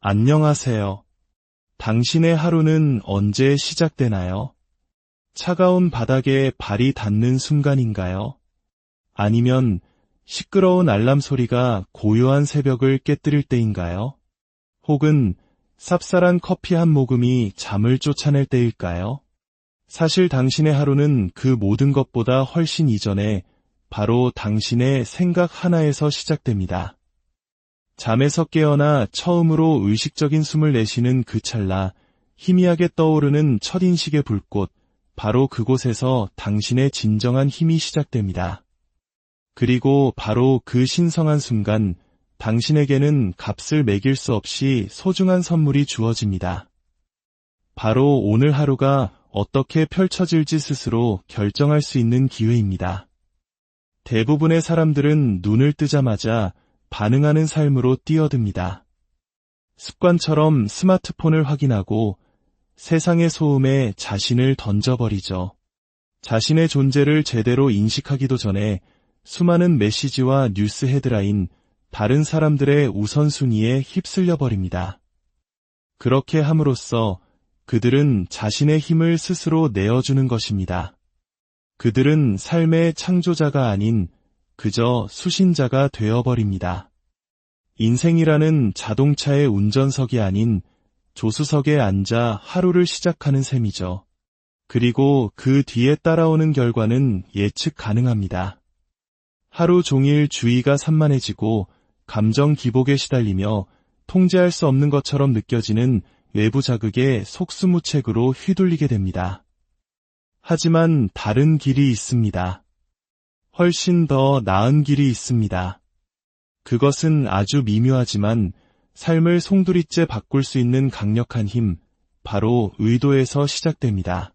안녕하세요. 당신의 하루는 언제 시작되나요? 차가운 바닥에 발이 닿는 순간인가요? 아니면 시끄러운 알람 소리가 고요한 새벽을 깨뜨릴 때인가요? 혹은 쌉쌀한 커피 한 모금이 잠을 쫓아낼 때일까요? 사실 당신의 하루는 그 모든 것보다 훨씬 이전에 바로 당신의 생각 하나에서 시작됩니다. 잠에서 깨어나 처음으로 의식적인 숨을 내쉬는 그 찰나 희미하게 떠오르는 첫인식의 불꽃, 바로 그곳에서 당신의 진정한 힘이 시작됩니다. 그리고 바로 그 신성한 순간 당신에게는 값을 매길 수 없이 소중한 선물이 주어집니다. 바로 오늘 하루가 어떻게 펼쳐질지 스스로 결정할 수 있는 기회입니다. 대부분의 사람들은 눈을 뜨자마자 반응하는 삶으로 뛰어듭니다. 습관처럼 스마트폰을 확인하고 세상의 소음에 자신을 던져버리죠. 자신의 존재를 제대로 인식하기도 전에 수많은 메시지와 뉴스 헤드라인, 다른 사람들의 우선순위에 휩쓸려 버립니다. 그렇게 함으로써 그들은 자신의 힘을 스스로 내어주는 것입니다. 그들은 삶의 창조자가 아닌 그저 수신자가 되어버립니다. 인생이라는 자동차의 운전석이 아닌 조수석에 앉아 하루를 시작하는 셈이죠. 그리고 그 뒤에 따라오는 결과는 예측 가능합니다. 하루 종일 주의가 산만해지고 감정 기복에 시달리며 통제할 수 없는 것처럼 느껴지는 외부 자극에 속수무책으로 휘둘리게 됩니다. 하지만 다른 길이 있습니다. 훨씬 더 나은 길이 있습니다. 그것은 아주 미묘하지만 삶을 송두리째 바꿀 수 있는 강력한 힘, 바로 의도에서 시작됩니다.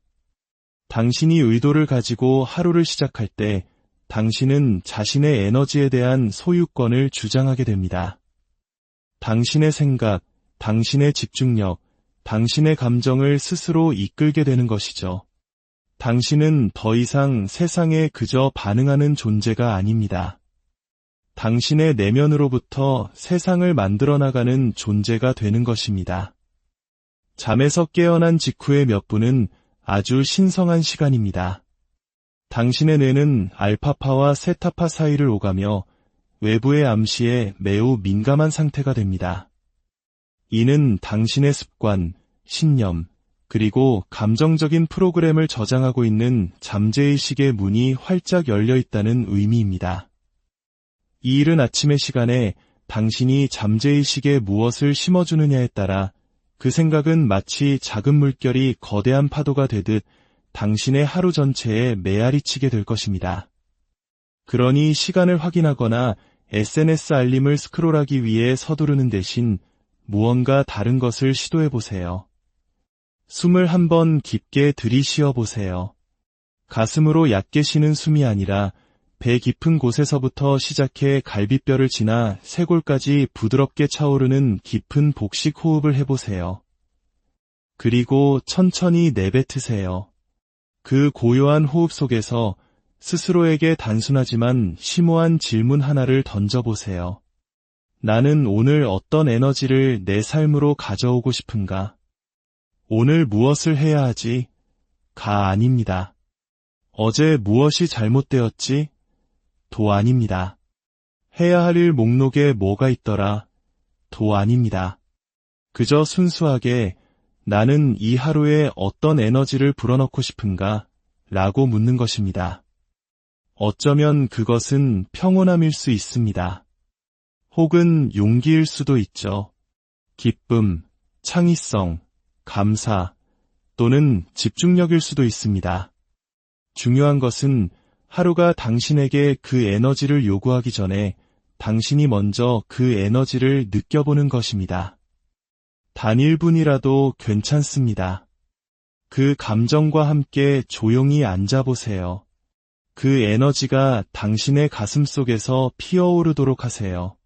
당신이 의도를 가지고 하루를 시작할 때 당신은 자신의 에너지에 대한 소유권을 주장하게 됩니다. 당신의 생각, 당신의 집중력, 당신의 감정을 스스로 이끌게 되는 것이죠. 당신은 더 이상 세상에 그저 반응하는 존재가 아닙니다. 당신의 내면으로부터 세상을 만들어 나가는 존재가 되는 것입니다. 잠에서 깨어난 직후의 몇 분은 아주 신성한 시간입니다. 당신의 뇌는 알파파와 세타파 사이를 오가며 외부의 암시에 매우 민감한 상태가 됩니다. 이는 당신의 습관, 신념, 그리고 감정적인 프로그램을 저장하고 있는 잠재의식의 문이 활짝 열려 있다는 의미입니다. 이 이른 아침의 시간에 당신이 잠재의식에 무엇을 심어주느냐에 따라 그 생각은 마치 작은 물결이 거대한 파도가 되듯 당신의 하루 전체에 메아리치게 될 것입니다. 그러니 시간을 확인하거나 SNS 알림을 스크롤하기 위해 서두르는 대신 무언가 다른 것을 시도해보세요. 숨을 한번 깊게 들이쉬어 보세요. 가슴으로 얕게 쉬는 숨이 아니라 배 깊은 곳에서부터 시작해 갈비뼈를 지나 쇄골까지 부드럽게 차오르는 깊은 복식 호흡을 해보세요. 그리고 천천히 내뱉으세요. 그 고요한 호흡 속에서 스스로에게 단순하지만 심오한 질문 하나를 던져보세요. 나는 오늘 어떤 에너지를 내 삶으로 가져오고 싶은가? 오늘 무엇을 해야 하지? 가 아닙니다. 어제 무엇이 잘못되었지? 도 아닙니다. 해야 할 일 목록에 뭐가 있더라? 도 아닙니다. 그저 순수하게 나는 이 하루에 어떤 에너지를 불어넣고 싶은가? 라고 묻는 것입니다. 어쩌면 그것은 평온함일 수 있습니다. 혹은 용기일 수도 있죠. 기쁨, 창의성, 감사, 또는 집중력일 수도 있습니다. 중요한 것은 하루가 당신에게 그 에너지를 요구하기 전에 당신이 먼저 그 에너지를 느껴보는 것입니다. 단 1분이라도 괜찮습니다. 그 감정과 함께 조용히 앉아보세요. 그 에너지가 당신의 가슴 속에서 피어오르도록 하세요.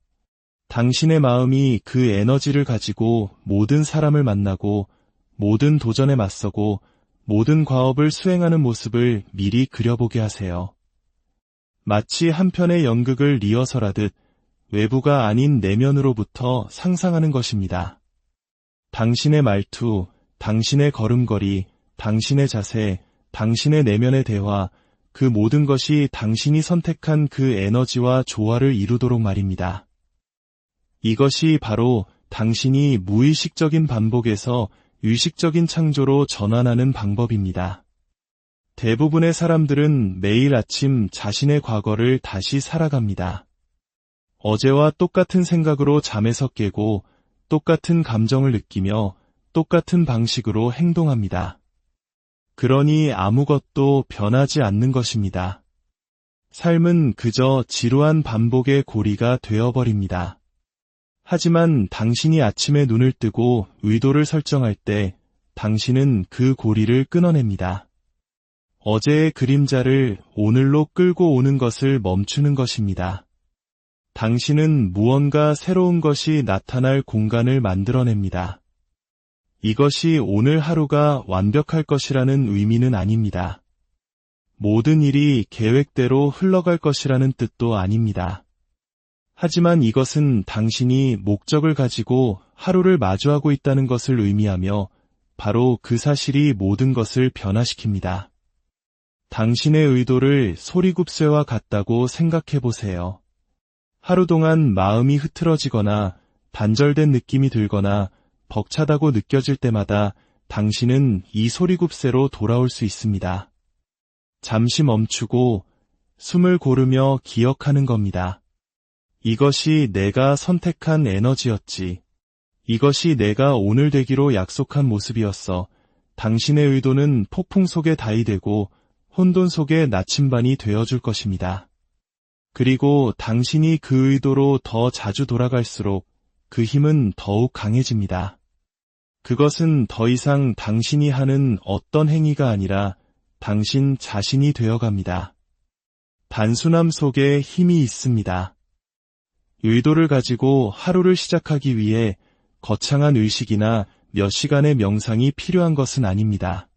당신의 마음이 그 에너지를 가지고 모든 사람을 만나고 모든 도전에 맞서고 모든 과업을 수행하는 모습을 미리 그려보게 하세요. 마치 한 편의 연극을 리허설하듯 외부가 아닌 내면으로부터 상상하는 것입니다. 당신의 말투, 당신의 걸음걸이, 당신의 자세, 당신의 내면의 대화, 그 모든 것이 당신이 선택한 그 에너지와 조화를 이루도록 말입니다. 이것이 바로 당신이 무의식적인 반복에서 의식적인 창조로 전환하는 방법입니다. 대부분의 사람들은 매일 아침 자신의 과거를 다시 살아갑니다. 어제와 똑같은 생각으로 잠에서 깨고 똑같은 감정을 느끼며 똑같은 방식으로 행동합니다. 그러니 아무것도 변하지 않는 것입니다. 삶은 그저 지루한 반복의 고리가 되어버립니다. 하지만 당신이 아침에 눈을 뜨고 의도를 설정할 때 당신은 그 고리를 끊어냅니다. 어제의 그림자를 오늘로 끌고 오는 것을 멈추는 것입니다. 당신은 무언가 새로운 것이 나타날 공간을 만들어냅니다. 이것이 오늘 하루가 완벽할 것이라는 의미는 아닙니다. 모든 일이 계획대로 흘러갈 것이라는 뜻도 아닙니다. 하지만 이것은 당신이 목적을 가지고 하루를 마주하고 있다는 것을 의미하며 바로 그 사실이 모든 것을 변화시킵니다. 당신의 의도를 소리굽쇠와 같다고 생각해 보세요. 하루 동안 마음이 흐트러지거나 단절된 느낌이 들거나 벅차다고 느껴질 때마다 당신은 이 소리굽쇠로 돌아올 수 있습니다. 잠시 멈추고 숨을 고르며 기억하는 겁니다. 이것이 내가 선택한 에너지였지. 이것이 내가 오늘 되기로 약속한 모습이었어. 당신의 의도는 폭풍 속에 달이 되고 혼돈 속에 나침반이 되어줄 것입니다. 그리고 당신이 그 의도로 더 자주 돌아갈수록 그 힘은 더욱 강해집니다. 그것은 더 이상 당신이 하는 어떤 행위가 아니라 당신 자신이 되어갑니다. 단순함 속에 힘이 있습니다. 의도를 가지고 하루를 시작하기 위해 거창한 의식이나 몇 시간의 명상이 필요한 것은 아닙니다.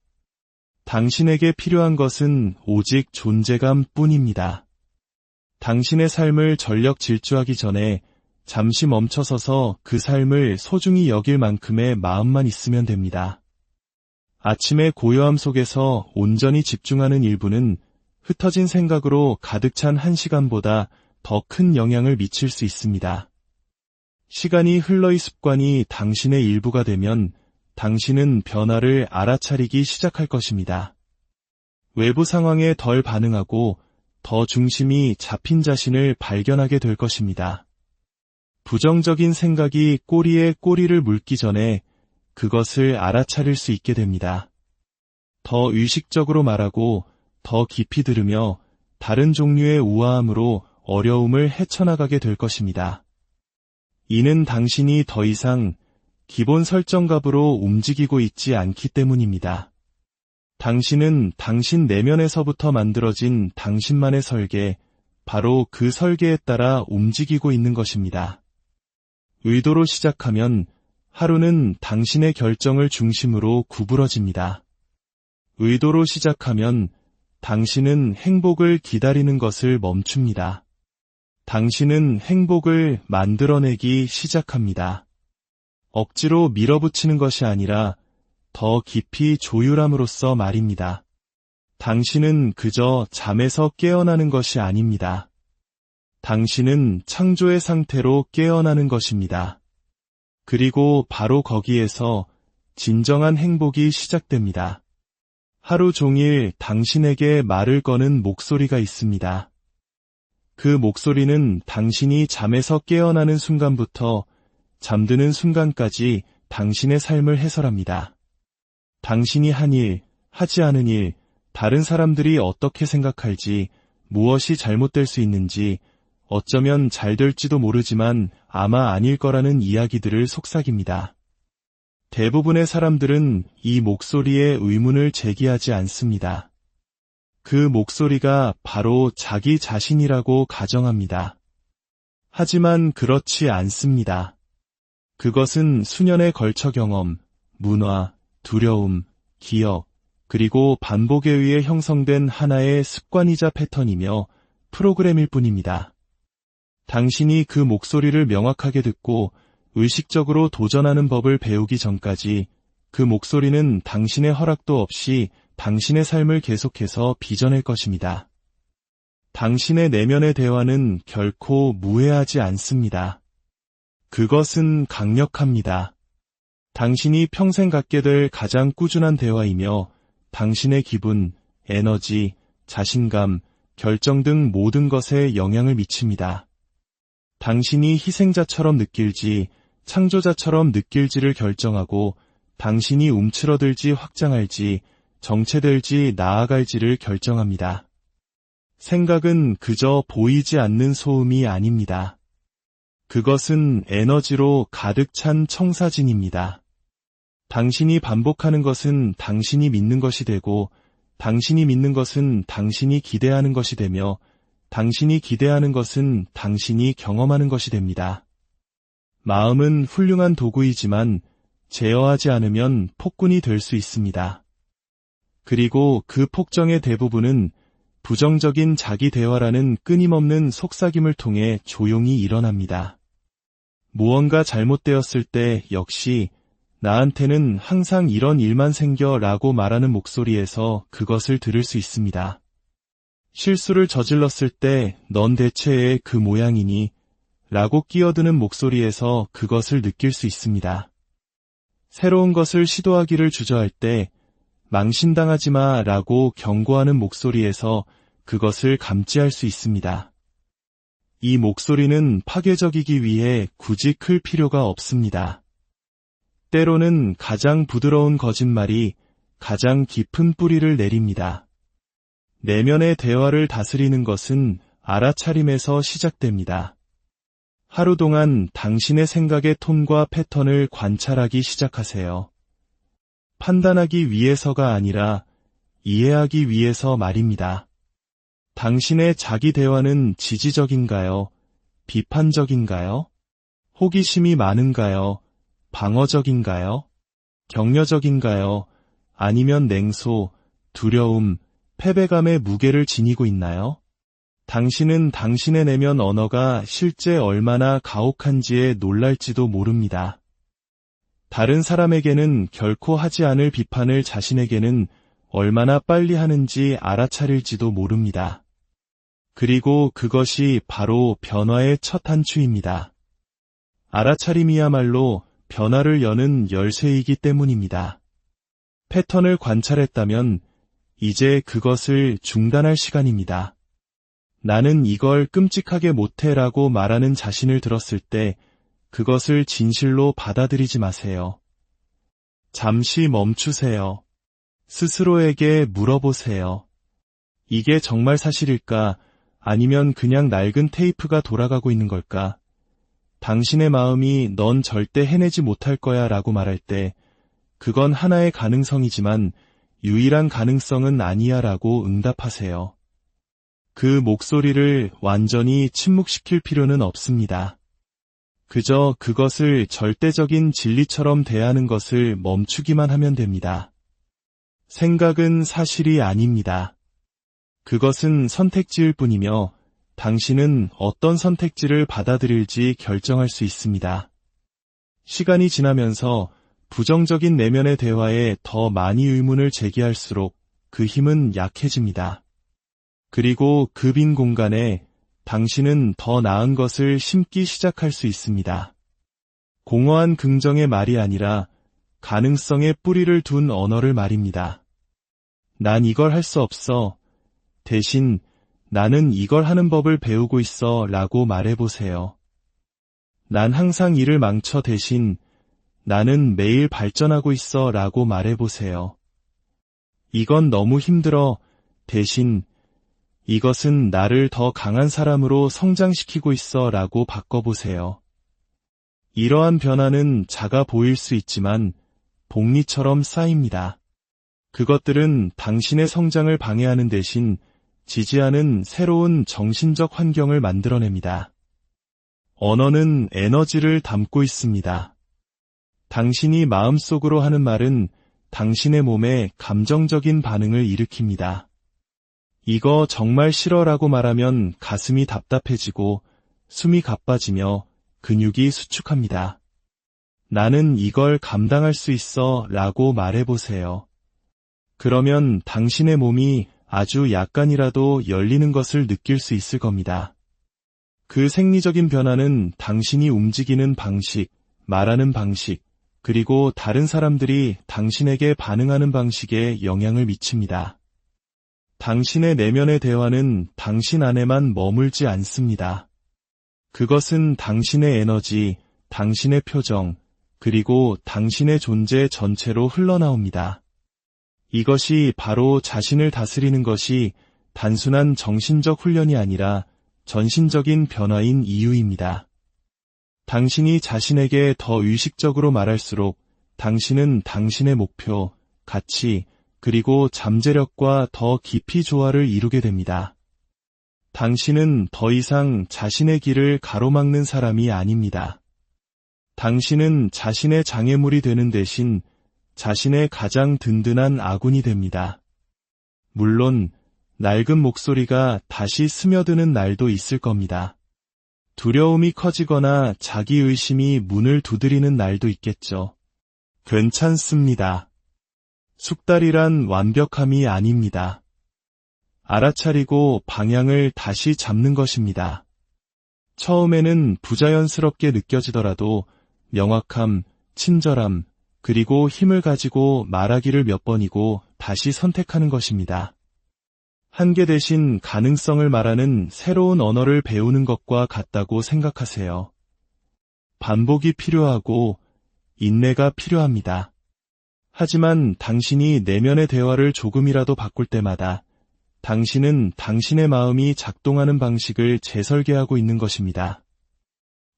당신에게 필요한 것은 오직 존재감 뿐입니다. 당신의 삶을 전력 질주하기 전에 잠시 멈춰서서 그 삶을 소중히 여길 만큼의 마음만 있으면 됩니다. 아침의 고요함 속에서 온전히 집중하는 일부는 흩어진 생각으로 가득 찬 1시간보다 더 큰 영향을 미칠 수 있습니다. 시간이 흘러이 습관이 당신의 일부가 되면 당신은 변화를 알아차리기 시작할 것입니다. 외부 상황에 덜 반응하고 더 중심이 잡힌 자신을 발견하게 될 것입니다. 부정적인 생각이 꼬리에 꼬리를 물기 전에 그것을 알아차릴 수 있게 됩니다. 더 의식적으로 말하고 더 깊이 들으며 다른 종류의 우아함으로 어려움을 헤쳐나가게 될 것입니다. 이는 당신이 더 이상 기본 설정값으로 움직이고 있지 않기 때문입니다. 당신은 당신 내면에서부터 만들어진 당신만의 설계, 바로 그 설계에 따라 움직이고 있는 것입니다. 의도로 시작하면 하루는 당신의 결정을 중심으로 구부러집니다. 의도로 시작하면 당신은 행복을 기다리는 것을 멈춥니다. 당신은 행복을 만들어내기 시작합니다. 억지로 밀어붙이는 것이 아니라 더 깊이 조율함으로써 말입니다. 당신은 그저 잠에서 깨어나는 것이 아닙니다. 당신은 창조의 상태로 깨어나는 것입니다. 그리고 바로 거기에서 진정한 행복이 시작됩니다. 하루 종일 당신에게 말을 거는 목소리가 있습니다. 그 목소리는 당신이 잠에서 깨어나는 순간부터 잠드는 순간까지 당신의 삶을 해설합니다. 당신이 한 일, 하지 않은 일, 다른 사람들이 어떻게 생각할지, 무엇이 잘못될 수 있는지, 어쩌면 잘 될지도 모르지만 아마 아닐 거라는 이야기들을 속삭입니다. 대부분의 사람들은 이 목소리에 의문을 제기하지 않습니다. 그 목소리가 바로 자기 자신이라고 가정합니다. 하지만 그렇지 않습니다. 그것은 수년에 걸쳐 경험, 문화, 두려움, 기억, 그리고 반복에 의해 형성된 하나의 습관이자 패턴이며 프로그램일 뿐입니다. 당신이 그 목소리를 명확하게 듣고 의식적으로 도전하는 법을 배우기 전까지 그 목소리는 당신의 허락도 없이 당신의 삶을 계속해서 빚어낼 것입니다. 당신의 내면의 대화는 결코 무해하지 않습니다. 그것은 강력합니다. 당신이 평생 갖게 될 가장 꾸준한 대화이며 당신의 기분, 에너지, 자신감, 결정 등 모든 것에 영향을 미칩니다. 당신이 희생자처럼 느낄지, 창조자처럼 느낄지를 결정하고 당신이 움츠러들지 확장할지, 정체될지 나아갈지를 결정합니다. 생각은 그저 보이지 않는 소음이 아닙니다. 그것은 에너지로 가득 찬 청사진입니다. 당신이 반복하는 것은 당신이 믿는 것이 되고, 당신이 믿는 것은 당신이 기대하는 것이 되며, 당신이 기대하는 것은 당신이 경험하는 것이 됩니다. 마음은 훌륭한 도구이지만 제어하지 않으면 폭군이 될 수 있습니다. 그리고 그 폭정의 대부분은 부정적인 자기 대화라는 끊임없는 속삭임을 통해 조용히 일어납니다. 무언가 잘못되었을 때 역시 나한테는 항상 이런 일만 생겨 라고 말하는 목소리에서 그것을 들을 수 있습니다. 실수를 저질렀을 때 넌 대체 그 모양이니? 라고 끼어드는 목소리에서 그것을 느낄 수 있습니다. 새로운 것을 시도하기를 주저할 때 망신당하지 마 라고 경고하는 목소리에서 그것을 감지할 수 있습니다. 이 목소리는 파괴적이기 위해 굳이 클 필요가 없습니다. 때로는 가장 부드러운 거짓말이 가장 깊은 뿌리를 내립니다. 내면의 대화를 다스리는 것은 알아차림에서 시작됩니다. 하루 동안 당신의 생각의 톤과 패턴을 관찰하기 시작하세요. 판단하기 위해서가 아니라 이해하기 위해서 말입니다. 당신의 자기 대화는 지지적인가요? 비판적인가요? 호기심이 많은가요? 방어적인가요? 격려적인가요? 아니면 냉소, 두려움, 패배감의 무게를 지니고 있나요? 당신은 당신의 내면 언어가 실제 얼마나 가혹한지에 놀랄지도 모릅니다. 다른 사람에게는 결코 하지 않을 비판을 자신에게는 얼마나 빨리 하는지 알아차릴지도 모릅니다. 그리고 그것이 바로 변화의 첫 단추입니다. 알아차림이야말로 변화를 여는 열쇠이기 때문입니다. 패턴을 관찰했다면 이제 그것을 중단할 시간입니다. 나는 이걸 끔찍하게 못해라고 말하는 자신을 들었을 때 그것을 진실로 받아들이지 마세요. 잠시 멈추세요. 스스로에게 물어보세요. 이게 정말 사실일까? 아니면 그냥 낡은 테이프가 돌아가고 있는 걸까? 당신의 마음이 넌 절대 해내지 못할 거야 라고 말할 때 그건 하나의 가능성이지만 유일한 가능성은 아니야 라고 응답하세요. 그 목소리를 완전히 침묵시킬 필요는 없습니다. 그저 그것을 절대적인 진리처럼 대하는 것을 멈추기만 하면 됩니다. 생각은 사실이 아닙니다. 그것은 선택지일 뿐이며 당신은 어떤 선택지를 받아들일지 결정할 수 있습니다. 시간이 지나면서 부정적인 내면의 대화에 더 많이 의문을 제기할수록 그 힘은 약해집니다. 그리고 그 빈 공간에 당신은 더 나은 것을 심기 시작할 수 있습니다. 공허한 긍정의 말이 아니라 가능성의 뿌리를 둔 언어를 말입니다. 난 이걸 할 수 없어. 대신 나는 이걸 하는 법을 배우고 있어 라고 말해보세요. 난 항상 일을 망쳐 대신 나는 매일 발전하고 있어 라고 말해보세요. 이건 너무 힘들어 대신 이것은 나를 더 강한 사람으로 성장시키고 있어 라고 바꿔보세요. 이러한 변화는 작아 보일 수 있지만 복리처럼 쌓입니다. 그것들은 당신의 성장을 방해하는 대신 지지하는 새로운 정신적 환경을 만들어냅니다. 언어는 에너지를 담고 있습니다. 당신이 마음속으로 하는 말은 당신의 몸에 감정적인 반응을 일으킵니다. 이거 정말 싫어라고 말하면 가슴이 답답해지고 숨이 가빠지며 근육이 수축합니다. 나는 이걸 감당할 수 있어 라고 말해보세요. 그러면 당신의 몸이 아주 약간이라도 열리는 것을 느낄 수 있을 겁니다. 그 생리적인 변화는 당신이 움직이는 방식, 말하는 방식, 그리고 다른 사람들이 당신에게 반응하는 방식에 영향을 미칩니다. 당신의 내면의 대화는 당신 안에만 머물지 않습니다. 그것은 당신의 에너지, 당신의 표정, 그리고 당신의 존재 전체로 흘러나옵니다. 이것이 바로 자신을 다스리는 것이 단순한 정신적 훈련이 아니라 전신적인 변화인 이유입니다. 당신이 자신에게 더 의식적으로 말할수록 당신은 당신의 목표, 가치, 그리고 잠재력과 더 깊이 조화를 이루게 됩니다. 당신은 더 이상 자신의 길을 가로막는 사람이 아닙니다. 당신은 자신의 장애물이 되는 대신 자신의 가장 든든한 아군이 됩니다. 물론 낡은 목소리가 다시 스며드는 날도 있을 겁니다. 두려움이 커지거나 자기의심이 문을 두드리는 날도 있겠죠. 괜찮습니다. 숙달이란 완벽함이 아닙니다. 알아차리고 방향을 다시 잡는 것입니다. 처음에는 부자연스럽게 느껴지더라도 명확함, 친절함, 그리고 힘을 가지고 말하기를 몇 번이고 다시 선택하는 것입니다. 한계 대신 가능성을 말하는 새로운 언어를 배우는 것과 같다고 생각하세요. 반복이 필요하고 인내가 필요합니다. 하지만 당신이 내면의 대화를 조금이라도 바꿀 때마다 당신은 당신의 마음이 작동하는 방식을 재설계하고 있는 것입니다.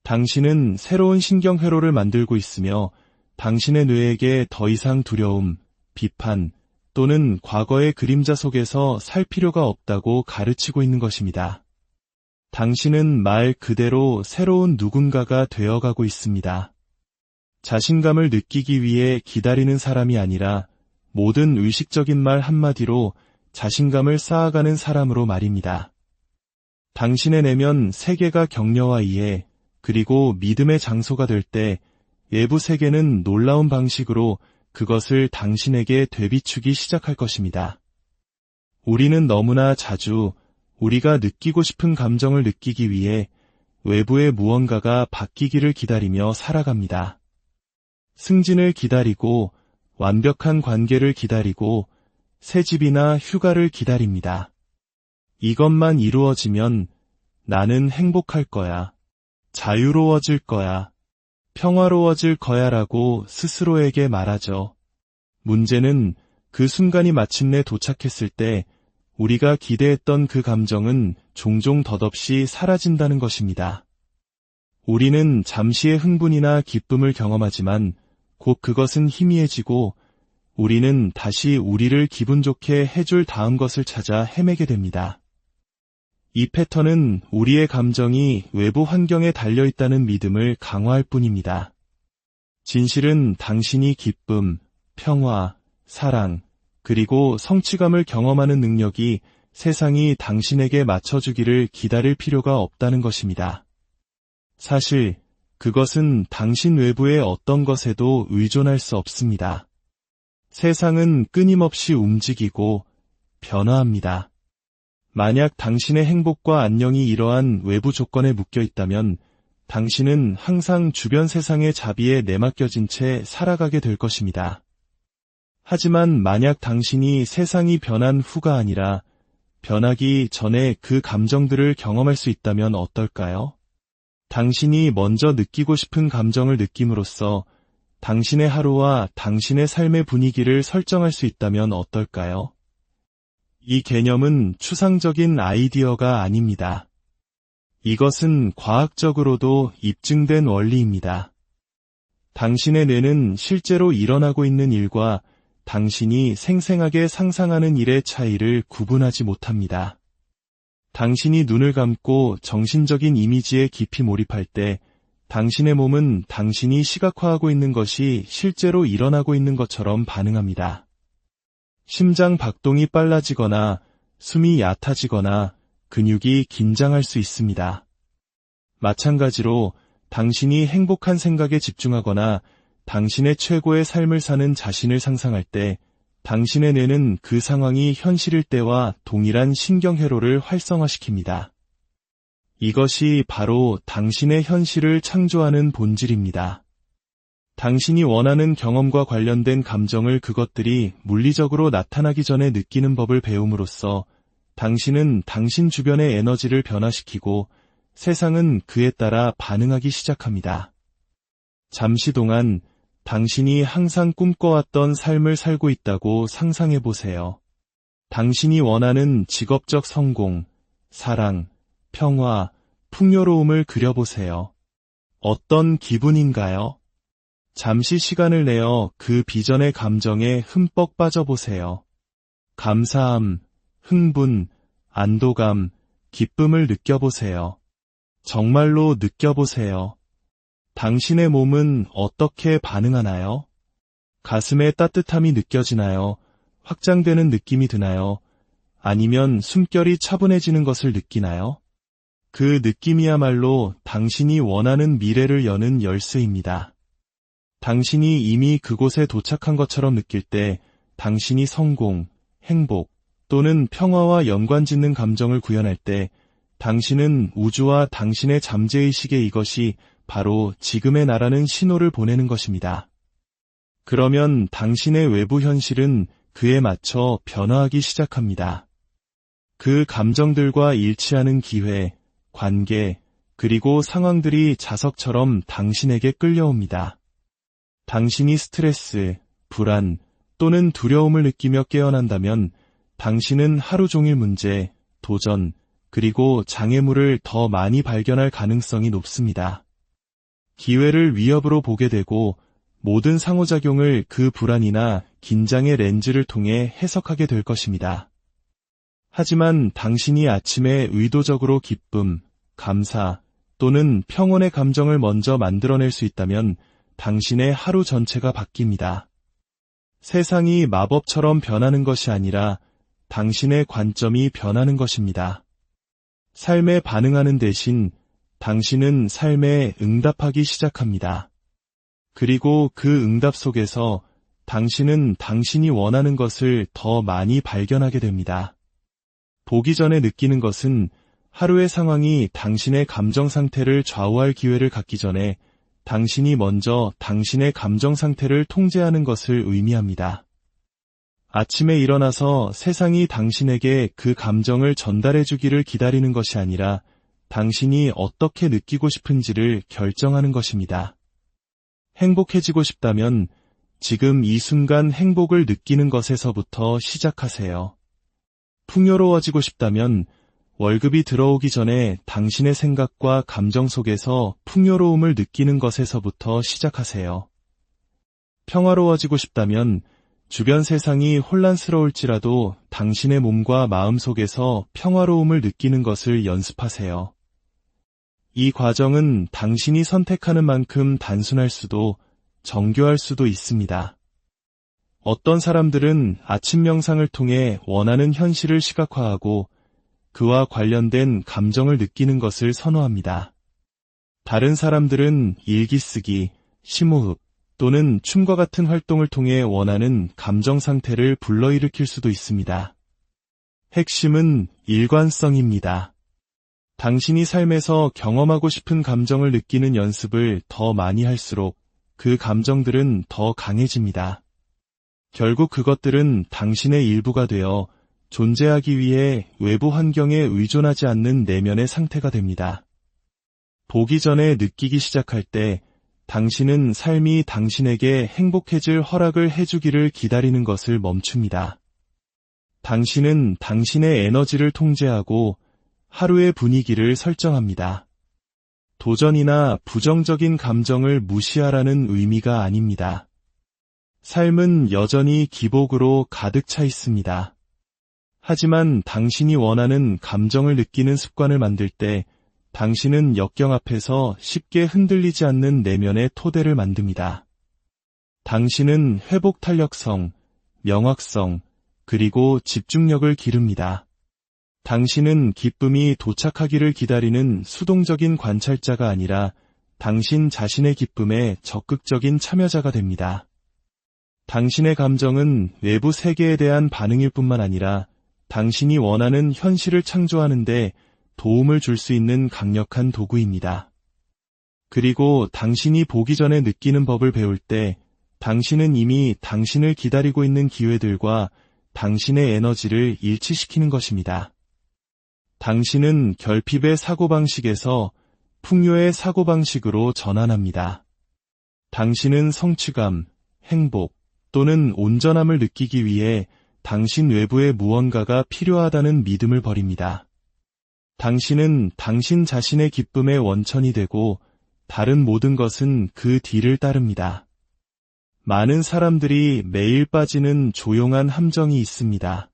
당신은 새로운 신경회로를 만들고 있으며 당신의 뇌에게 더 이상 두려움, 비판, 또는 과거의 그림자 속에서 살 필요가 없다고 가르치고 있는 것입니다. 당신은 말 그대로 새로운 누군가가 되어가고 있습니다. 자신감을 느끼기 위해 기다리는 사람이 아니라 모든 의식적인 말 한마디로 자신감을 쌓아가는 사람으로 말입니다. 당신의 내면 세계가 격려와 이해, 그리고 믿음의 장소가 될 때 외부 세계는 놀라운 방식으로 그것을 당신에게 되비추기 시작할 것입니다. 우리는 너무나 자주 우리가 느끼고 싶은 감정을 느끼기 위해 외부의 무언가가 바뀌기를 기다리며 살아갑니다. 승진을 기다리고 완벽한 관계를 기다리고 새 집이나 휴가를 기다립니다. 이것만 이루어지면 나는 행복할 거야. 자유로워질 거야. 평화로워질 거야라고 스스로에게 말하죠. 문제는 그 순간이 마침내 도착했을 때 우리가 기대했던 그 감정은 종종 덧없이 사라진다는 것입니다. 우리는 잠시의 흥분이나 기쁨을 경험하지만 곧 그것은 희미해지고 우리는 다시 우리를 기분 좋게 해줄 다음 것을 찾아 헤매게 됩니다. 이 패턴은 우리의 감정이 외부 환경에 달려있다는 믿음을 강화할 뿐입니다. 진실은 당신이 기쁨, 평화, 사랑, 그리고 성취감을 경험하는 능력이 세상이 당신에게 맞춰주기를 기다릴 필요가 없다는 것입니다. 사실 그것은 당신 외부의 어떤 것에도 의존할 수 없습니다. 세상은 끊임없이 움직이고 변화합니다. 만약 당신의 행복과 안녕이 이러한 외부 조건에 묶여 있다면 당신은 항상 주변 세상의 자비에 내맡겨진 채 살아가게 될 것입니다. 하지만 만약 당신이 세상이 변한 후가 아니라 변하기 전에 그 감정들을 경험할 수 있다면 어떨까요? 당신이 먼저 느끼고 싶은 감정을 느낌으로써 당신의 하루와 당신의 삶의 분위기를 설정할 수 있다면 어떨까요? 이 개념은 추상적인 아이디어가 아닙니다. 이것은 과학적으로도 입증된 원리입니다. 당신의 뇌는 실제로 일어나고 있는 일과 당신이 생생하게 상상하는 일의 차이를 구분하지 못합니다. 당신이 눈을 감고 정신적인 이미지에 깊이 몰입할 때 당신의 몸은 당신이 시각화하고 있는 것이 실제로 일어나고 있는 것처럼 반응합니다. 심장 박동이 빨라지거나 숨이 얕아지거나 근육이 긴장할 수 있습니다. 마찬가지로 당신이 행복한 생각에 집중하거나 당신의 최고의 삶을 사는 자신을 상상할 때 당신의 뇌는 그 상황이 현실일 때와 동일한 신경회로를 활성화시킵니다. 이것이 바로 당신의 현실을 창조하는 본질입니다. 당신이 원하는 경험과 관련된 감정을 그것들이 물리적으로 나타나기 전에 느끼는 법을 배움으로써 당신은 당신 주변의 에너지를 변화시키고 세상은 그에 따라 반응하기 시작합니다. 잠시 동안 당신이 항상 꿈꿔왔던 삶을 살고 있다고 상상해 보세요. 당신이 원하는 직업적 성공, 사랑, 평화, 풍요로움을 그려보세요. 어떤 기분인가요? 잠시 시간을 내어 그 비전의 감정에 흠뻑 빠져보세요. 감사함, 흥분, 안도감, 기쁨을 느껴보세요. 정말로 느껴보세요. 당신의 몸은 어떻게 반응하나요? 가슴에 따뜻함이 느껴지나요? 확장되는 느낌이 드나요? 아니면 숨결이 차분해지는 것을 느끼나요? 그 느낌이야말로 당신이 원하는 미래를 여는 열쇠입니다. 당신이 이미 그곳에 도착한 것처럼 느낄 때 당신이 성공, 행복 또는 평화와 연관짓는 감정을 구현할 때 당신은 우주와 당신의 잠재의식에 이것이 바로 지금의 나라는 신호를 보내는 것입니다. 그러면 당신의 외부 현실은 그에 맞춰 변화하기 시작합니다. 그 감정들과 일치하는 기회, 관계, 그리고 상황들이 자석처럼 당신에게 끌려옵니다. 당신이 스트레스, 불안 또는 두려움을 느끼며 깨어난다면 당신은 하루 종일 문제, 도전, 그리고 장애물을 더 많이 발견할 가능성이 높습니다. 기회를 위협으로 보게 되고 모든 상호작용을 그 불안이나 긴장의 렌즈를 통해 해석하게 될 것입니다. 하지만 당신이 아침에 의도적으로 기쁨, 감사 또는 평온의 감정을 먼저 만들어낼 수 있다면 당신의 하루 전체가 바뀝니다. 세상이 마법처럼 변하는 것이 아니라 당신의 관점이 변하는 것입니다. 삶에 반응하는 대신 당신은 삶에 응답하기 시작합니다. 그리고 그 응답 속에서 당신은 당신이 원하는 것을 더 많이 발견하게 됩니다. 보기 전에 느끼는 것은 하루의 상황이 당신의 감정 상태를 좌우할 기회를 갖기 전에 당신이 먼저 당신의 감정 상태를 통제하는 것을 의미합니다. 아침에 일어나서 세상이 당신에게 그 감정을 전달해 주기를 기다리는 것이 아니라 당신이 어떻게 느끼고 싶은지를 결정하는 것입니다. 행복해지고 싶다면 지금 이 순간 행복을 느끼는 것에서부터 시작하세요. 풍요로워지고 싶다면 월급이 들어오기 전에 당신의 생각과 감정 속에서 풍요로움을 느끼는 것에서부터 시작하세요. 평화로워지고 싶다면 주변 세상이 혼란스러울지라도 당신의 몸과 마음 속에서 평화로움을 느끼는 것을 연습하세요. 이 과정은 당신이 선택하는 만큼 단순할 수도 정교할 수도 있습니다. 어떤 사람들은 아침 명상을 통해 원하는 현실을 시각화하고 그와 관련된 감정을 느끼는 것을 선호합니다. 다른 사람들은 일기 쓰기, 심호흡 또는 춤과 같은 활동을 통해 원하는 감정 상태를 불러일으킬 수도 있습니다. 핵심은 일관성입니다. 당신이 삶에서 경험하고 싶은 감정을 느끼는 연습을 더 많이 할수록 그 감정들은 더 강해집니다. 결국 그것들은 당신의 일부가 되어 존재하기 위해 외부 환경에 의존하지 않는 내면의 상태가 됩니다. 보기 전에 느끼기 시작할 때 당신은 삶이 당신에게 행복해질 허락을 해주기를 기다리는 것을 멈춥니다. 당신은 당신의 에너지를 통제하고 하루의 분위기를 설정합니다. 도전이나 부정적인 감정을 무시하라는 의미가 아닙니다. 삶은 여전히 기복으로 가득 차 있습니다. 하지만 당신이 원하는 감정을 느끼는 습관을 만들 때 당신은 역경 앞에서 쉽게 흔들리지 않는 내면의 토대를 만듭니다. 당신은 회복 탄력성, 명확성, 그리고 집중력을 기릅니다. 당신은 기쁨이 도착하기를 기다리는 수동적인 관찰자가 아니라 당신 자신의 기쁨에 적극적인 참여자가 됩니다. 당신의 감정은 외부 세계에 대한 반응일 뿐만 아니라 당신이 원하는 현실을 창조하는 데 도움을 줄 수 있는 강력한 도구입니다. 그리고 당신이 보기 전에 느끼는 법을 배울 때 당신은 이미 당신을 기다리고 있는 기회들과 당신의 에너지를 일치시키는 것입니다. 당신은 결핍의 사고방식에서 풍요의 사고방식으로 전환합니다. 당신은 성취감, 행복 또는 온전함을 느끼기 위해 당신 외부에 무언가가 필요하다는 믿음을 버립니다. 당신은 당신 자신의 기쁨의 원천이 되고 다른 모든 것은 그 뒤를 따릅니다. 많은 사람들이 매일 빠지는 조용한 함정이 있습니다.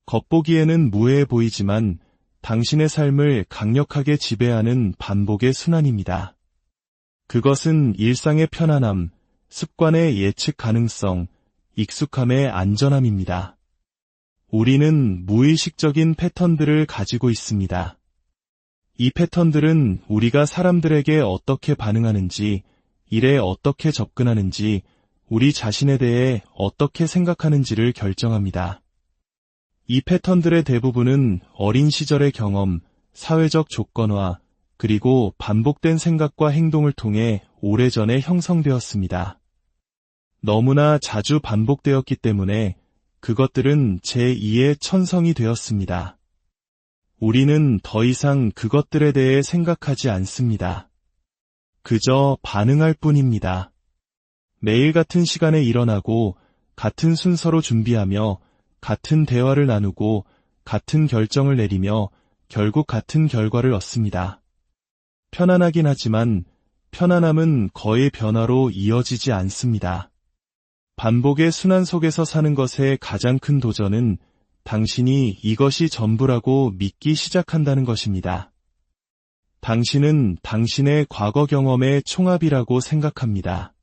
겉보기에는 무해해 보이지만 당신의 삶을 강력하게 지배하는 반복의 순환입니다. 그것은 일상의 편안함, 습관의 예측 가능성, 익숙함의 안전함입니다. 우리는 무의식적인 패턴들을 가지고 있습니다. 이 패턴들은 우리가 사람들에게 어떻게 반응하는지, 일에 어떻게 접근하는지, 우리 자신에 대해 어떻게 생각하는지를 결정합니다. 이 패턴들의 대부분은 어린 시절의 경험, 사회적 조건화, 그리고 반복된 생각과 행동을 통해 오래전에 형성되었습니다. 너무나 자주 반복되었기 때문에 그것들은 제2의 천성이 되었습니다. 우리는 더 이상 그것들에 대해 생각하지 않습니다. 그저 반응할 뿐입니다. 매일 같은 시간에 일어나고 같은 순서로 준비하며 같은 대화를 나누고 같은 결정을 내리며 결국 같은 결과를 얻습니다. 편안하긴 하지만 편안함은 거의 변화로 이어지지 않습니다. 반복의 순환 속에서 사는 것의 가장 큰 도전은 당신이 이것이 전부라고 믿기 시작한다는 것입니다. 당신은 당신의 과거 경험의 총합이라고 생각합니다.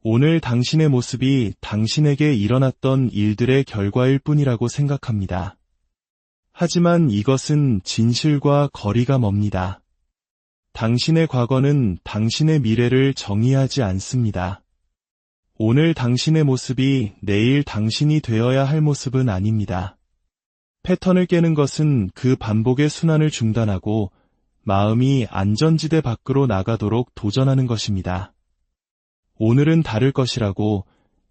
오늘 당신의 모습이 당신에게 일어났던 일들의 결과일 뿐이라고 생각합니다. 하지만 이것은 진실과 거리가 멉니다. 당신의 과거는 당신의 미래를 정의하지 않습니다. 오늘 당신의 모습이 내일 당신이 되어야 할 모습은 아닙니다. 패턴을 깨는 것은 그 반복의 순환을 중단하고 마음이 안전지대 밖으로 나가도록 도전하는 것입니다. 오늘은 다를 것이라고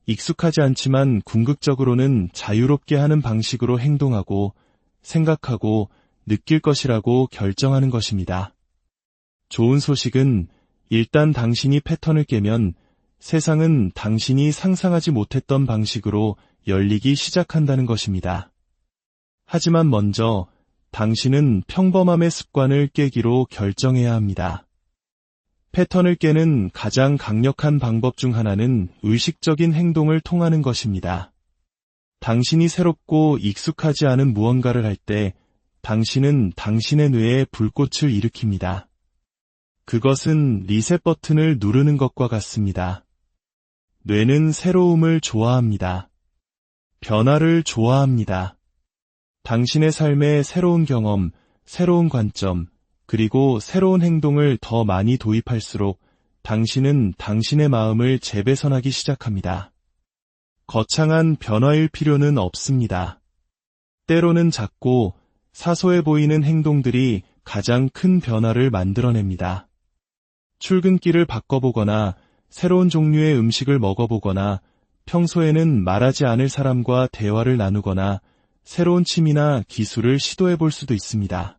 익숙하지 않지만 궁극적으로는 자유롭게 하는 방식으로 행동하고 생각하고 느낄 것이라고 결정하는 것입니다. 좋은 소식은 일단 당신이 패턴을 깨면 세상은 당신이 상상하지 못했던 방식으로 열리기 시작한다는 것입니다. 하지만 먼저 당신은 평범함의 습관을 깨기로 결정해야 합니다. 패턴을 깨는 가장 강력한 방법 중 하나는 의식적인 행동을 통하는 것입니다. 당신이 새롭고 익숙하지 않은 무언가를 할 때 당신은 당신의 뇌에 불꽃을 일으킵니다. 그것은 리셋 버튼을 누르는 것과 같습니다. 뇌는 새로움을 좋아합니다. 변화를 좋아합니다. 당신의 삶에 새로운 경험, 새로운 관점, 그리고 새로운 행동을 더 많이 도입할수록 당신은 당신의 마음을 재배선하기 시작합니다. 거창한 변화일 필요는 없습니다. 때로는 작고 사소해 보이는 행동들이 가장 큰 변화를 만들어냅니다. 출근길을 바꿔보거나 새로운 종류의 음식을 먹어보거나 평소에는 말하지 않을 사람과 대화를 나누거나 새로운 취미나 기술을 시도해볼 수도 있습니다.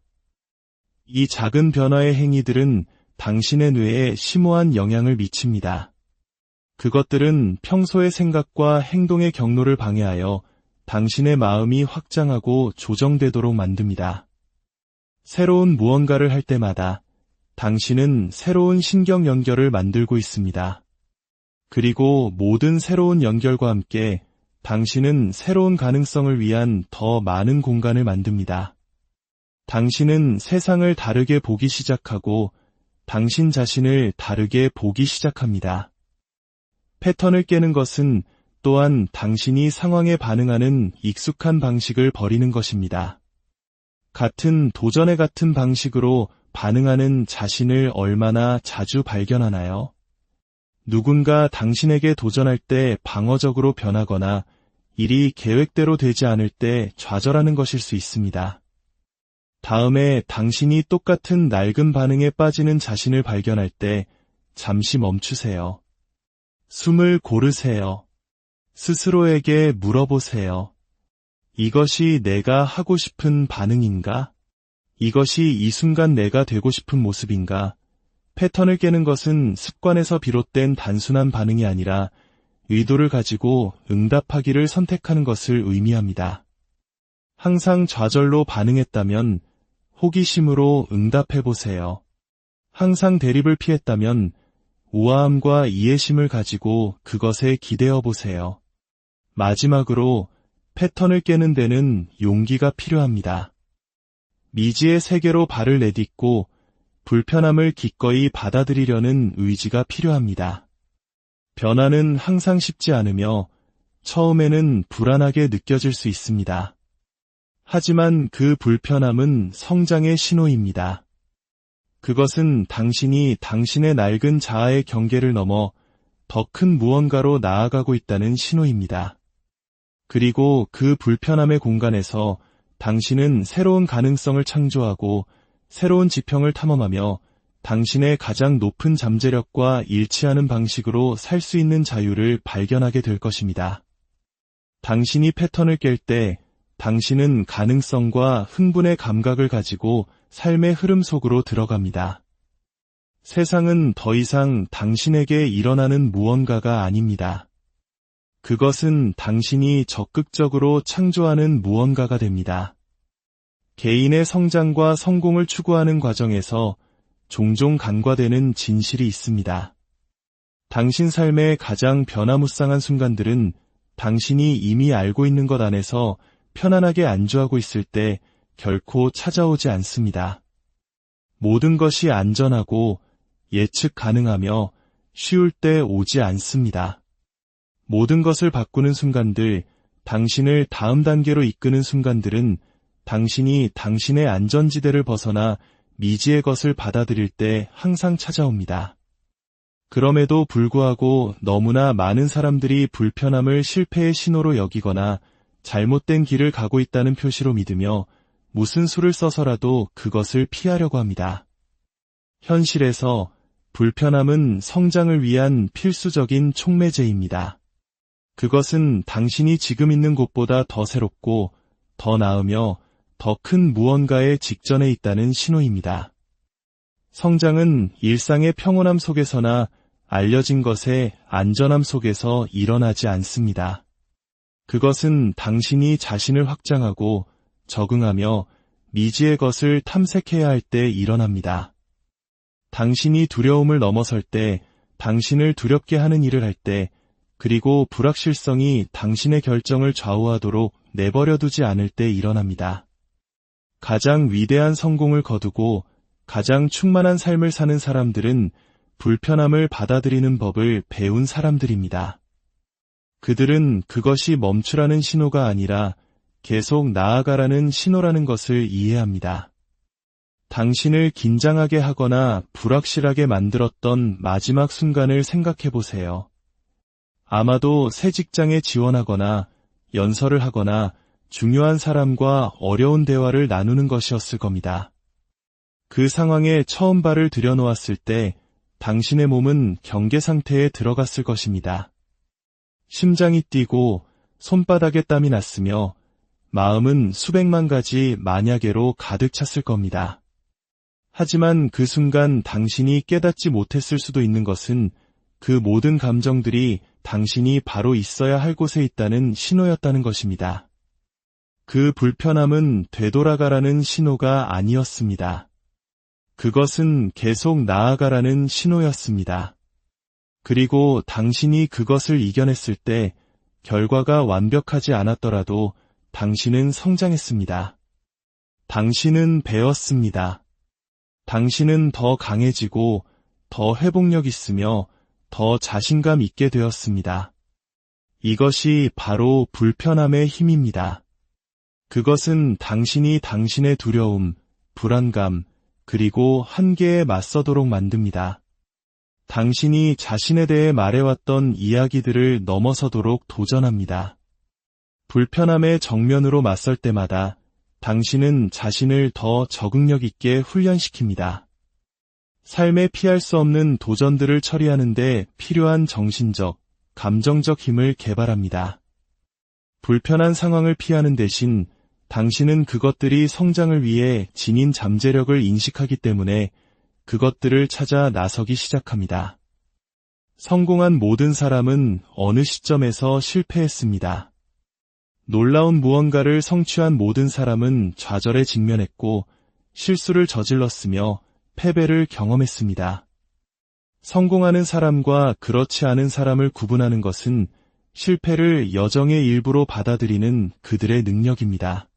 이 작은 변화의 행위들은 당신의 뇌에 심오한 영향을 미칩니다. 그것들은 평소의 생각과 행동의 경로를 방해하여 당신의 마음이 확장하고 조정되도록 만듭니다. 새로운 무언가를 할 때마다 당신은 새로운 신경 연결을 만들고 있습니다. 그리고 모든 새로운 연결과 함께 당신은 새로운 가능성을 위한 더 많은 공간을 만듭니다. 당신은 세상을 다르게 보기 시작하고 당신 자신을 다르게 보기 시작합니다. 패턴을 깨는 것은 또한 당신이 상황에 반응하는 익숙한 방식을 버리는 것입니다. 같은 도전에 같은 방식으로 반응하는 자신을 얼마나 자주 발견하나요? 누군가 당신에게 도전할 때 방어적으로 변하거나 일이 계획대로 되지 않을 때 좌절하는 것일 수 있습니다. 다음에 당신이 똑같은 낡은 반응에 빠지는 자신을 발견할 때 잠시 멈추세요. 숨을 고르세요. 스스로에게 물어보세요. 이것이 내가 하고 싶은 반응인가? 이것이 이 순간 내가 되고 싶은 모습인가? 패턴을 깨는 것은 습관에서 비롯된 단순한 반응이 아니라 의도를 가지고 응답하기를 선택하는 것을 의미합니다. 항상 좌절로 반응했다면 호기심으로 응답해보세요. 항상 대립을 피했다면 우아함과 이해심을 가지고 그것에 기대어보세요. 마지막으로 패턴을 깨는 데는 용기가 필요합니다. 미지의 세계로 발을 내딛고 불편함을 기꺼이 받아들이려는 의지가 필요합니다. 변화는 항상 쉽지 않으며 처음에는 불안하게 느껴질 수 있습니다. 하지만 그 불편함은 성장의 신호입니다. 그것은 당신이 당신의 낡은 자아의 경계를 넘어 더 큰 무언가로 나아가고 있다는 신호입니다. 그리고 그 불편함의 공간에서 당신은 새로운 가능성을 창조하고 새로운 지평을 탐험하며 당신의 가장 높은 잠재력과 일치하는 방식으로 살 수 있는 자유를 발견하게 될 것입니다. 당신이 패턴을 깰 때 당신은 가능성과 흥분의 감각을 가지고 삶의 흐름 속으로 들어갑니다. 세상은 더 이상 당신에게 일어나는 무언가가 아닙니다. 그것은 당신이 적극적으로 창조하는 무언가가 됩니다. 개인의 성장과 성공을 추구하는 과정에서 종종 간과되는 진실이 있습니다. 당신 삶의 가장 변화무쌍한 순간들은 당신이 이미 알고 있는 것 안에서 편안하게 안주하고 있을 때 결코 찾아오지 않습니다. 모든 것이 안전하고 예측 가능하며 쉬울 때 오지 않습니다. 모든 것을 바꾸는 순간들, 당신을 다음 단계로 이끄는 순간들은 당신이 당신의 안전지대를 벗어나 미지의 것을 받아들일 때 항상 찾아옵니다. 그럼에도 불구하고 너무나 많은 사람들이 불편함을 실패의 신호로 여기거나 잘못된 길을 가고 있다는 표시로 믿으며 무슨 수를 써서라도 그것을 피하려고 합니다. 현실에서 불편함은 성장을 위한 필수적인 촉매제입니다. 그것은 당신이 지금 있는 곳보다 더 새롭고 더 나으며 더 큰 무언가의 직전에 있다는 신호입니다. 성장은 일상의 평온함 속에서나 알려진 것의 안전함 속에서 일어나지 않습니다. 그것은 당신이 자신을 확장하고 적응하며 미지의 것을 탐색해야 할 때 일어납니다. 당신이 두려움을 넘어설 때, 당신을 두렵게 하는 일을 할 때, 그리고 불확실성이 당신의 결정을 좌우하도록 내버려두지 않을 때 일어납니다. 가장 위대한 성공을 거두고 가장 충만한 삶을 사는 사람들은 불편함을 받아들이는 법을 배운 사람들입니다. 그들은 그것이 멈추라는 신호가 아니라 계속 나아가라는 신호라는 것을 이해합니다. 당신을 긴장하게 하거나 불확실하게 만들었던 마지막 순간을 생각해 보세요. 아마도 새 직장에 지원하거나 연설을 하거나 중요한 사람과 어려운 대화를 나누는 것이었을 겁니다. 그 상황에 처음 발을 들여놓았을 때 당신의 몸은 경계 상태에 들어갔을 것입니다. 심장이 뛰고 손바닥에 땀이 났으며 마음은 수백만 가지 만약에로 가득 찼을 겁니다. 하지만 그 순간 당신이 깨닫지 못했을 수도 있는 것은 그 모든 감정들이 당신이 바로 있어야 할 곳에 있다는 신호였다는 것입니다. 그 불편함은 되돌아가라는 신호가 아니었습니다. 그것은 계속 나아가라는 신호였습니다. 그리고 당신이 그것을 이겨냈을 때 결과가 완벽하지 않았더라도 당신은 성장했습니다. 당신은 배웠습니다. 당신은 더 강해지고 더 회복력 있으며 더 자신감 있게 되었습니다. 이것이 바로 불편함의 힘입니다. 그것은 당신이 당신의 두려움, 불안감, 그리고 한계에 맞서도록 만듭니다. 당신이 자신에 대해 말해왔던 이야기들을 넘어서도록 도전합니다. 불편함의 정면으로 맞설 때마다 당신은 자신을 더 적응력 있게 훈련시킵니다. 삶에 피할 수 없는 도전들을 처리하는 데 필요한 정신적, 감정적 힘을 개발합니다. 불편한 상황을 피하는 대신 당신은 그것들이 성장을 위해 지닌 잠재력을 인식하기 때문에 그것들을 찾아 나서기 시작합니다. 성공한 모든 사람은 어느 시점에서 실패했습니다. 놀라운 무언가를 성취한 모든 사람은 좌절에 직면했고 실수를 저질렀으며 패배를 경험했습니다. 성공하는 사람과 그렇지 않은 사람을 구분하는 것은 실패를 여정의 일부로 받아들이는 그들의 능력입니다.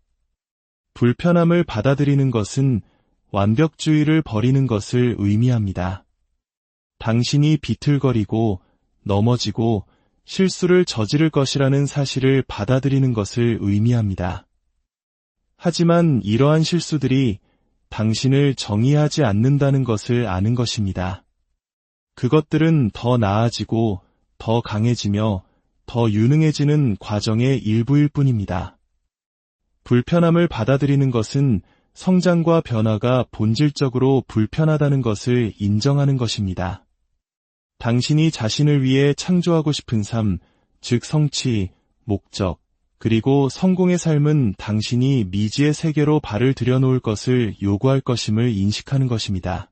불편함을 받아들이는 것은 완벽주의를 버리는 것을 의미합니다. 당신이 비틀거리고 넘어지고 실수를 저지를 것이라는 사실을 받아들이는 것을 의미합니다. 하지만 이러한 실수들이 당신을 정의하지 않는다는 것을 아는 것입니다. 그것들은 더 나아지고 더 강해지며 더 유능해지는 과정의 일부일 뿐입니다. 불편함을 받아들이는 것은 성장과 변화가 본질적으로 불편하다는 것을 인정하는 것입니다. 당신이 자신을 위해 창조하고 싶은 삶, 즉 성취, 목적, 그리고 성공의 삶은 당신이 미지의 세계로 발을 들여놓을 것을 요구할 것임을 인식하는 것입니다.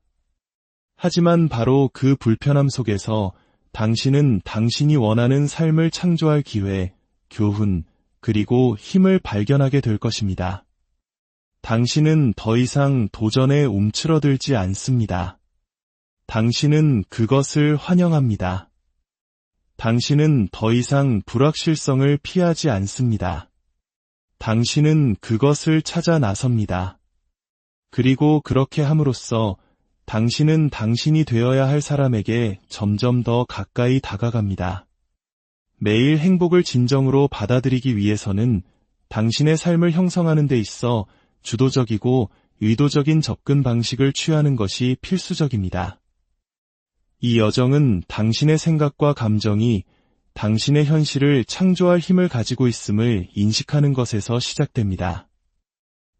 하지만 바로 그 불편함 속에서 당신은 당신이 원하는 삶을 창조할 기회, 교훈, 그리고 힘을 발견하게 될 것입니다. 당신은 더 이상 도전에 움츠러들지 않습니다. 당신은 그것을 환영합니다. 당신은 더 이상 불확실성을 피하지 않습니다. 당신은 그것을 찾아 나섭니다. 그리고 그렇게 함으로써 당신은 당신이 되어야 할 사람에게 점점 더 가까이 다가갑니다. 매일 행복을 진정으로 받아들이기 위해서는 당신의 삶을 형성하는 데 있어 주도적이고 의도적인 접근 방식을 취하는 것이 필수적입니다. 이 여정은 당신의 생각과 감정이 당신의 현실을 창조할 힘을 가지고 있음을 인식하는 것에서 시작됩니다.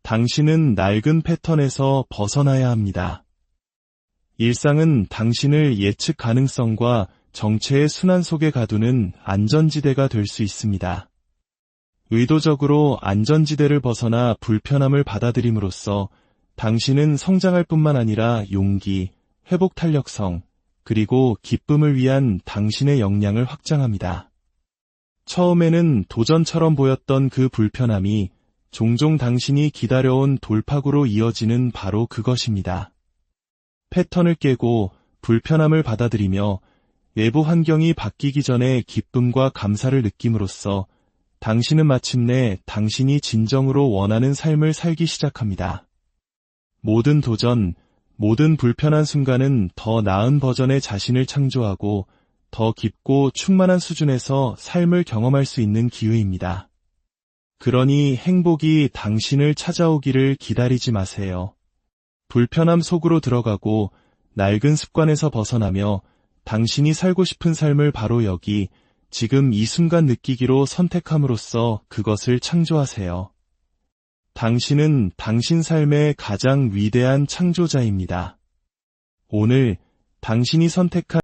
당신은 낡은 패턴에서 벗어나야 합니다. 일상은 당신을 예측 가능성과 정체의 순환 속에 가두는 안전지대가 될 수 있습니다. 의도적으로 안전지대를 벗어나 불편함을 받아들임으로써 당신은 성장할 뿐만 아니라 용기, 회복 탄력성, 그리고 기쁨을 위한 당신의 역량을 확장합니다. 처음에는 도전처럼 보였던 그 불편함이 종종 당신이 기다려온 돌파구로 이어지는 바로 그것입니다. 패턴을 깨고 불편함을 받아들이며 외부 환경이 바뀌기 전에 기쁨과 감사를 느낌으로써 당신은 마침내 당신이 진정으로 원하는 삶을 살기 시작합니다. 모든 도전, 모든 불편한 순간은 더 나은 버전의 자신을 창조하고 더 깊고 충만한 수준에서 삶을 경험할 수 있는 기회입니다. 그러니 행복이 당신을 찾아오기를 기다리지 마세요. 불편함 속으로 들어가고 낡은 습관에서 벗어나며 당신이 살고 싶은 삶을 바로 여기, 지금 이 순간 느끼기로 선택함으로써 그것을 창조하세요. 당신은 당신 삶의 가장 위대한 창조자입니다. 오늘 당신이 선택한